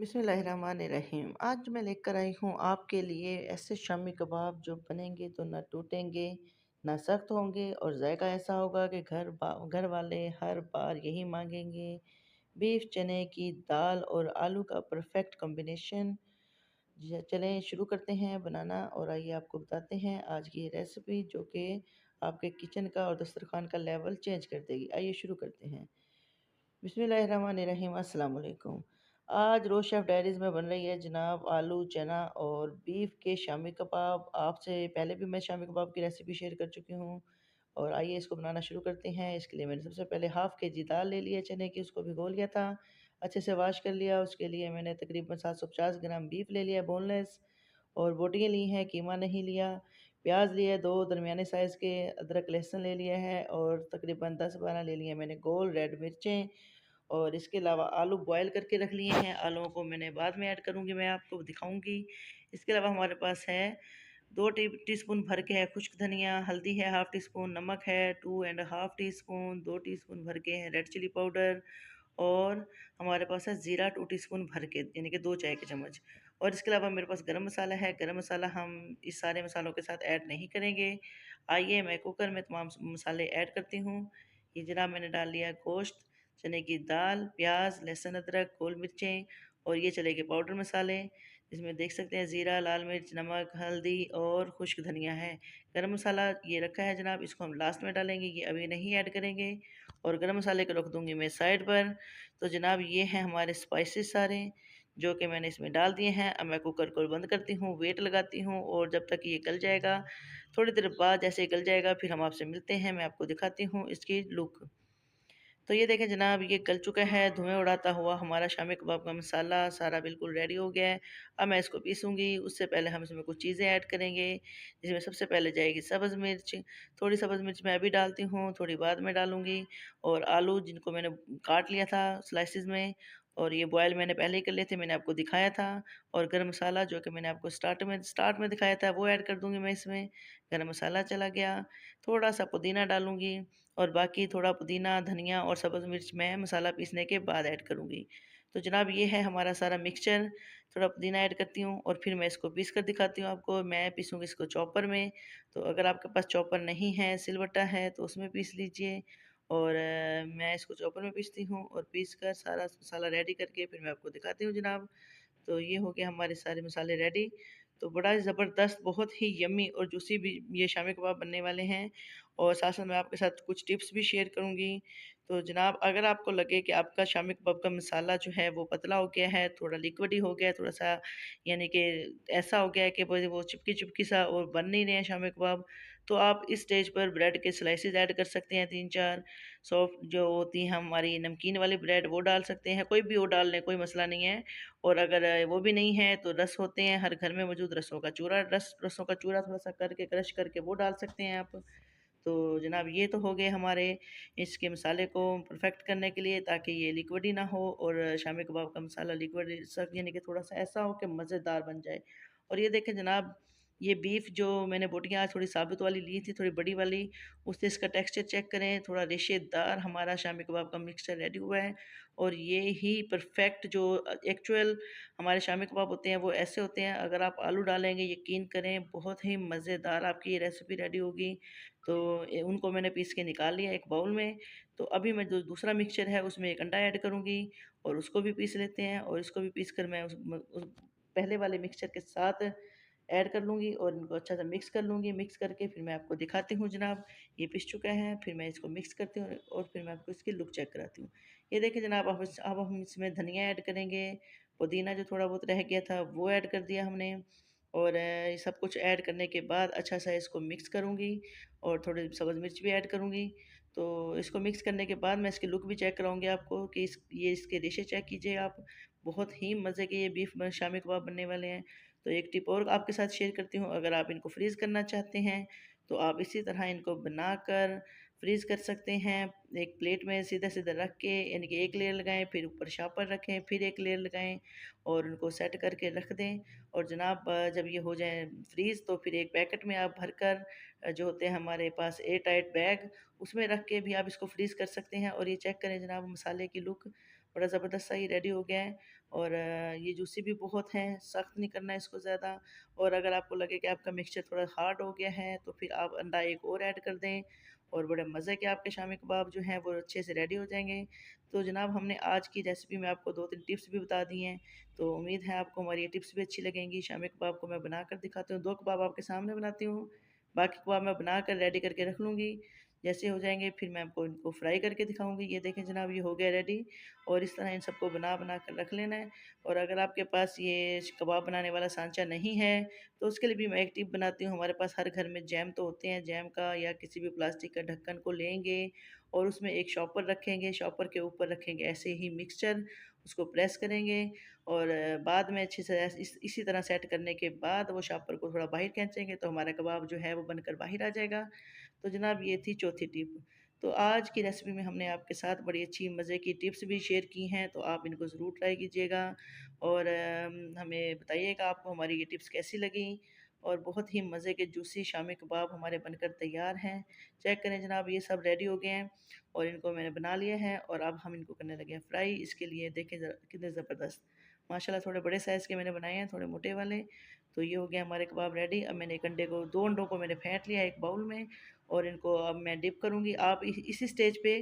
बिस्मिल्लाहिर्रहमानिर्रहीम। आज मैं लेकर आई हूँ आपके लिए ऐसे शामी कबाब जो बनेंगे तो ना टूटेंगे, ना सख्त होंगे और जायका ऐसा होगा कि घर वाले हर बार यही मांगेंगे। बीफ चने की दाल और आलू का परफेक्ट कॉम्बिनेशन। चलें शुरू करते हैं बनाना और आइए आपको बताते हैं आज की ये रेसिपी जो कि आपके किचन का और दस्तरखान का लेवल चेंज कर देगी। आइए शुरू करते हैं। बिस्मिल्लाहिर्रहमानिर्रहीम, अस्सलाम वालेकुम। आज रोज़ शेफ़ डायरीज़ में बन रही है जनाब आलू, चना और बीफ के शामी कबाब। आपसे पहले भी मैं शामी कबाब की रेसिपी शेयर कर चुकी हूँ और आइए इसको बनाना शुरू करते हैं। इसके लिए मैंने सबसे पहले हाफ़ केजी दाल ले लिया चने की, उसको भिगो लिया था, अच्छे से वॉश कर लिया। उसके लिए मैंने तकरीबन 750 ग्राम बीफ ले लिया बोनलेस और बोटियाँ ली हैं, कीमा नहीं लिया। प्याज लिए 2 दरमियाने साइज़ के, अदरक लहसुन ले लिया है और तकरीबन 10-12 ले लिए हैं मैंने गोल रेड मिर्चें। और इसके अलावा आलू बॉयल करके रख लिए हैं, आलूओं को मैंने बाद में ऐड करूँगी, मैं आपको दिखाऊँगी। इसके अलावा हमारे पास है 2 टीस्पून भर के है खुश्क धनिया, हल्दी है हाफ़ टी स्पून, नमक है 2 and half tea spoon, 2 teaspoon भर के है रेड चिली पाउडर और हमारे पास है ज़ीरा 2 टीस्पून भर के, यानी कि 2 चाय के चम्मच। और इसके अलावा मेरे पास गरम मसाला है, गरम मसाला हम इस सारे मसालों के साथ ऐड नहीं करेंगे। आइए मैं कुकर में तमाम मसाले ऐड करती हूँ। ये जनाब मैंने डाल लिया गोश्त, चने की दाल, प्याज, लहसुन, अदरक, गोल मिर्चें और ये चले गए पाउडर मसाले, जिसमें देख सकते हैं ज़ीरा, लाल मिर्च, नमक, हल्दी और खुश्क धनिया है। गरम मसाला ये रखा है जनाब, इसको हम लास्ट में डालेंगे, ये अभी नहीं ऐड करेंगे और गरम मसाले को रख दूँगी मैं साइड पर। तो जनाब ये हैं हमारे स्पाइसेस सारे जो कि मैंने इसमें डाल दिए हैं। अब मैं कुकर को बंद करती हूँ, वेट लगाती हूँ और जब तक ये गल जाएगा, थोड़ी देर बाद जैसे ही गल जाएगा फिर हम आपसे मिलते हैं, मैं आपको दिखाती हूँ इसकी लुक। तो ये देखें जनाब ये गल चुका है, धुएँ उड़ाता हुआ हमारा शामी कबाब का मसाला सारा बिल्कुल रेडी हो गया है। अब मैं इसको पीसूँगी, उससे पहले हम इसमें कुछ चीज़ें ऐड करेंगे, जिसमें सबसे पहले जाएगी सब्ज़ मिर्च। थोड़ी सब्ज़ मिर्च मैं अभी डालती हूँ, थोड़ी बाद में डालूँगी और आलू जिनको मैंने काट लिया था स्लाइसेस में और ये बॉयल मैंने पहले ही कर लिए थे, मैंने आपको दिखाया था। और गरम मसाला जो कि मैंने आपको स्टार्ट में दिखाया था, वो ऐड कर दूँगी मैं इसमें। गरम मसाला चला गया, थोड़ा-सा पुदीना डालूँगी और बाकी थोड़ा पुदीना, धनिया और सब्ज़ मिर्च मैं मसाला पीसने के बाद ऐड करूँगी। तो जनाब ये है हमारा सारा मिक्सचर, थोड़ा पुदीना ऐड करती हूँ और फिर मैं इसको पीस कर दिखाती हूँ आपको। मैं पीसूँगी इसको चॉपर में, तो अगर आपके पास चॉपर नहीं है, सिलबट्टा है तो उसमें पीस लीजिए और मैं इसको चॉपर में पीसती हूँ और पीस कर सारा मसाला रेडी करके फिर मैं आपको दिखाती हूँ जनाब। तो ये हो गए हमारे सारे मसाले रेडी। तो बड़ा ही ज़बरदस्त, बहुत ही यम्मी और जूसी भी ये शामी कबाब बनने वाले हैं और साथ-साथ मैं आपके साथ कुछ टिप्स भी शेयर करूँगी। तो जनाब अगर आपको लगे कि आपका शामी कबाब का मसाला जो है वो पतला हो गया है, थोड़ा लिक्विडी हो गया है, थोड़ा-सा यानी कि ऐसा हो गया है कि वो चिपकी-चिपकी सा और बन नहीं रहे हैं शामी कबाब, तो आप इस स्टेज पर ब्रेड के स्लाइसेस ऐड कर सकते हैं 3-4। सॉफ्ट जो होती हैं हमारी नमकीन वाली ब्रेड वो डाल सकते हैं, कोई भी वो डाल लें, कोई मसला नहीं है। और अगर वो भी नहीं है तो रस होते हैं, हर घर में मौजूद रसों का चूरा, रसों का चूरा थोड़ा-सा करके क्रश करके वो डाल सकते हैं आप। तो जनाब ये तो हो गए हमारे इसके मसाले को परफेक्ट करने के लिए ताकि ये लिक्विडी ना हो और शामी कबाब का मसाला लिक्विड सख्त यानी कि थोड़ा-सा ऐसा हो कि मज़ेदार बन जाए। और ये देखें जनाब ये बीफ जो मैंने बोटियाँ थोड़ी साबुत वाली ली थी, थोड़ी बड़ी वाली, उससे इसका टेक्सचर चेक करें, थोड़ा रेशेदार हमारा शामी कबाब का मिक्सचर रेडी हुआ है। और ये ही परफेक्ट जो एक्चुअल हमारे शामी कबाब होते हैं वो ऐसे होते हैं, अगर आप आलू डालेंगे यकीन करें बहुत ही मज़ेदार आपकी ये रेसिपी रेडी होगी। तो उनको मैंने पीस के निकाल लिया एक बाउल में। तो अभी मैं जो दूसरा मिक्सचर है उसमें 1 अंडा ऐड करूँगी और उसको भी पीस लेते हैं और इसको भी पीस कर मैं उस पहले वाले मिक्सचर के साथ ऐड कर लूँगी और इनको अच्छा सा मिक्स कर लूँगी। मिक्स करके फिर मैं आपको दिखाती हूँ जनाब, ये पिस चुका है। फिर मैं इसको मिक्स करती हूँ और फिर मैं आपको इसकी लुक चेक कराती हूँ। ये देखिए जनाब अब हम इसमें धनिया ऐड करेंगे, पुदीना जो थोड़ा बहुत रह गया था वो ऐड कर दिया हमने और ये सब कुछ ऐड करने के बाद अच्छा सा इसको मिक्स करूँगी और थोड़ी सब्ज़ मिर्च भी ऐड करूँगी। तो इसको मिक्स करने के बाद मैं इसकी लुक भी चेक कराऊँगी आपको कि ये इसके डिशें चेक कीजिए आप। बहुत ही मज़े के ये बीफ शामी कबाब बनने वाले हैं। तो एक टिप और आपके साथ शेयर करती हूँ, अगर आप इनको फ्रीज़ करना चाहते हैं, तो आप इसी तरह इनको बनाकर फ्रीज़ कर सकते हैं। एक प्लेट में सीधा-सीधा रख के यानी कि एक लेयर लगाएँ, फिर ऊपर शापर रखें, फिर एक लेयर लगाएँ और उनको सेट करके रख दें। और जनाब जब ये हो जाएँ फ्रीज़ तो फिर एक पैकेट में आप भरकर जो होते हैं हमारे पास एयर टाइट बैग, उसमें रख के भी आप इसको फ्रीज़ कर सकते हैं। और ये चेक करें जनाब मसाले की लुक, बड़ा ज़बरदस्त सा ये रेडी हो गया है। और ये जूसी भी बहुत हैं, सख्त नहीं करना है इसको ज़्यादा। और अगर आपको लगे कि आपका मिक्सचर थोड़ा हार्ड हो गया है तो फिर आप अंडा एक और ऐड कर दें और बड़े मज़े के आपके शामी कबाब जो हैं वो अच्छे से रेडी हो जाएँगे। तो जनाब हमने आज की रेसिपी में आपको 2-3 टिप्स भी बता दी हैं, तो उम्मीद है आपको हमारी ये टिप्स भी अच्छी लगेंगी। शामी कबाब को मैं बनाकर दिखाती हूँ, 2 कबाब आपके सामने बनाती हूँ, बाकी कबाब मैं बनाकर रेडी करके रख लूँगी। जैसे हो जाएँगे फिर मैं आपको इनको फ्राई करके दिखाऊँगी। ये देखें जनाब, ये हो गया रेडी और इस तरह इन सबको बना कर रख लेना है। और अगर आपके पास ये कबाब बनाने वाला सांचा नहीं है, तो उसके लिए भी मैं एक टिप बनाती हूँ। हमारे पास हर घर में जैम तो होते हैं, जैम का या किसी भी प्लास्टिक का ढक्कन को लेंगे और उसमें एक शॉपर रखेंगे, शॉपर के ऊपर रखेंगे ऐसे ही मिक्सचर, उसको प्रेस करेंगे और बाद में अच्छे से इसी तरह सेट करने के बाद वो शॉपर को थोड़ा बाहर खींचेंगे तो हमारा कबाब जो है वो बनकर बाहर आ जाएगा। तो जनाब ये थी चौथी टिप। तो आज की रेसिपी में हमने आपके साथ बड़ी अच्छी मज़े की टिप्स भी शेयर की हैं, तो आप इनको ज़रूर ट्राई कीजिएगा और हमें बताइएगा आपको हमारी ये टिप्स कैसी लगीं। और बहुत ही मज़े के जूसी शामी कबाब हमारे बनकर तैयार हैं। चेक करें जनाब, ये सब रेडी हो गए हैं और इनको मैंने बना लिया है और अब हम इनको करने लगे हैं फ्राई। इसके लिए देखें ज़रा कितने ज़बरदस्त, माशाल्लाह थोड़े बड़े साइज़ के मैंने बनाए हैं, थोड़े मोटे वाले। तो ये हो गया हमारे कबाब रेडी। अब मैंने एक अंडे को 2 अंडों को मैंने फेंट लिया एक बाउल में और इनको अब मैं डिप करूँगी। आप इसी स्टेज पे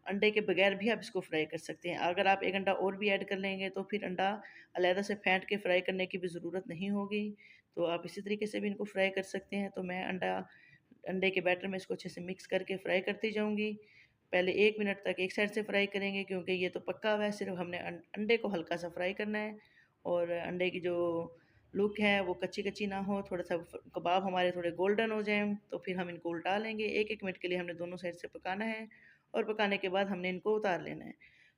अंडे के बगैर भी आप इसको फ्राई कर सकते हैं। अगर आप 1 अंडा और भी ऐड कर लेंगे तो फिर अंडा अलहदा से फेंट के फ्राई करने की भी ज़रूरत नहीं होगी। तो आप इसी तरीके से भी इनको फ्राई कर सकते हैं। तो मैं अंडे के बैटर में इसको अच्छे से मिक्स करके फ्राई करती जाऊँगी। पहले 1 मिनट तक एक साइड से फ्राई करेंगे क्योंकि ये तो पक्का हुआ है, सिर्फ़ हमने अंडे को हल्का-सा फ्राई करना है और अंडे की जो लुक है वो कच्ची-कच्ची ना हो, थोड़ा-सा कबाब हमारे थोड़े गोल्डन हो जाएँ, तो फिर हम इनको उल्टा लेंगे। 1-1 मिनट के लिए हमने दोनों साइड से पकाना है और पकाने के बाद हमने इनको उतार लेना है।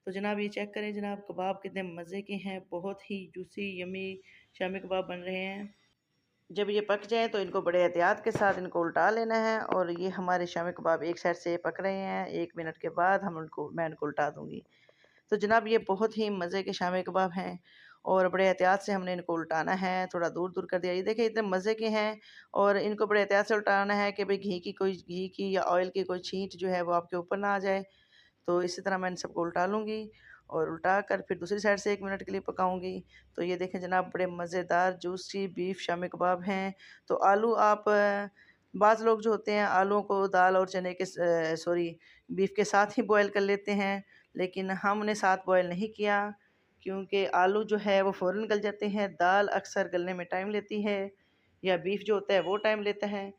तो जनाब ये चेक करें जनाब, कबाब कितने मज़े के हैं, बहुत ही जूसी यम्मी शामी कबाब बन रहे हैं। जब ये पक जाएँ तो इनको बड़े एहतियात के साथ इनको उल्टा लेना है और ये हमारे शामी कबाब एक साइड से पक रहे हैं, 1 मिनट के बाद मैं इनको उल्टा दूँगी। तो जनाब ये बहुत ही मज़े के शामी कबाब हैं और बड़े एहतियात से हमने इनको उल्टाना है, थोड़ा दूर-दूर कर दिया। ये देखिए इतने मज़े के हैं और इनको बड़े एहतियात से उल्टाना है कि भई घी की या ऑयल की कोई छींट जो है वो आपके ऊपर ना आ जाए। तो इसी तरह मैं इन सबको उल्टा लूँगी और उल्टा कर फिर दूसरी साइड से 1 मिनट के लिए पकाऊँगी। तो ये देखें जनाब, बड़े मज़ेदार जूसी बीफ शामी कबाब हैं। तो आलू आप बाज़ लोग जो होते हैं आलूओं को दाल और चने के सॉरी बीफ के साथ ही बॉयल कर लेते हैं, लेकिन हमने साथ बॉयल नहीं किया क्योंकि आलू जो है वो फ़ौरन गल जाते हैं, दाल अक्सर गलने में टाइम लेती है या बीफ जो होता है वो टाइम लेता है।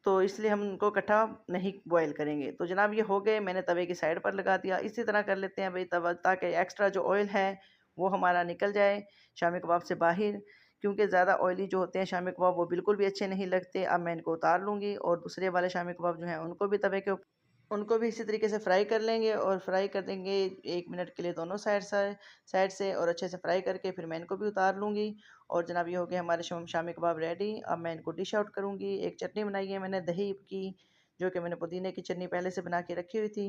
तो इसलिए हम उनको इकट्ठा नहीं बॉयल करेंगे। तो जनाब ये हो गए, मैंने तवे की साइड पर लगा दिया। इसी तरह कर लेते हैं भई तवा, ताकि एक्स्ट्रा जो ऑयल है वो हमारा निकल जाए शामी कबाब से बाहर, क्योंकि ज़्यादा ऑयली जो होते हैं शामी कबाब वो बिल्कुल भी अच्छे नहीं लगते। अब मैं इनको उतार लूँगी और दूसरे वाले शामी कबाब जो हैं उनको भी इसी तरीके से फ्राई कर लेंगे और फ्राई कर देंगे 1 मिनट के लिए दोनों साइड से और अच्छे से फ्राई करके फिर मैं इनको भी उतार लूँगी। और जनाब ये हो गए हमारे शामी कबाब रेडी। अब मैं इनको डिश आउट करूँगी। एक चटनी बनाई है मैंने दही की, जो कि मैंने पुदीने की चटनी पहले से बना के रखी हुई थी।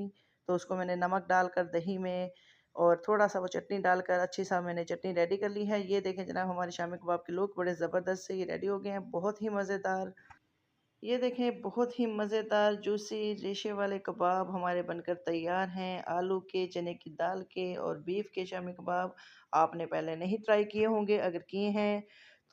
तो उसको मैंने नमक डालकर दही में और थोड़ा-सा वो चटनी डालकर अच्छी-सा मैंने चटनी रेडी कर ली है। ये देखें जनाब, हमारे शामी कबाब के लुक बड़े ज़बरदस्त से ये रेडी हो गए हैं, बहुत ही मज़ेदार। ये देखें, बहुत ही मज़ेदार जूसी रेशे वाले कबाब हमारे बनकर तैयार हैं। आलू के, चने की दाल के और बीफ के शामी कबाब आपने पहले नहीं ट्राई किए होंगे, अगर किए हैं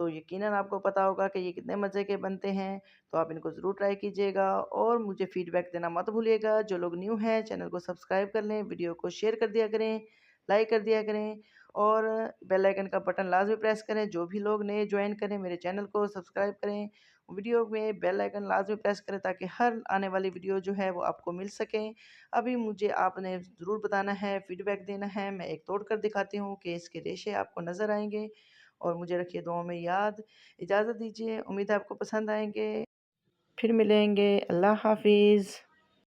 तो यकीनन आपको पता होगा कि ये कितने मज़े के बनते हैं। तो आप इनको ज़रूर ट्राई कीजिएगा और मुझे फ़ीडबैक देना मत भूलिएगा। जो लोग न्यू हैं चैनल को सब्सक्राइब कर लें, वीडियो को शेयर कर दिया करें, लाइक कर दिया करें और बेल आइकन का बटन लाज़मी प्रेस करें। जो भी लोग नए जॉइन करें मेरे चैनल को सब्सक्राइब करें, वीडियो में बेल आइकन लाज़मी प्रेस करें ताकि हर आने वाली वीडियो जो है वो आपको मिल सके। अभी मुझे आपने ज़रूर बताना है, फ़ीडबैक देना है। मैं एक तोड़ कर दिखाती हूँ कि इसके रेशे आपको नज़र आएँगे और मुझे रखिए दुआओं में याद। इजाज़त दीजिए, उम्मीद है आपको पसंद आएँगे। फिर मिलेंगे, अल्लाह हाफ़िज़।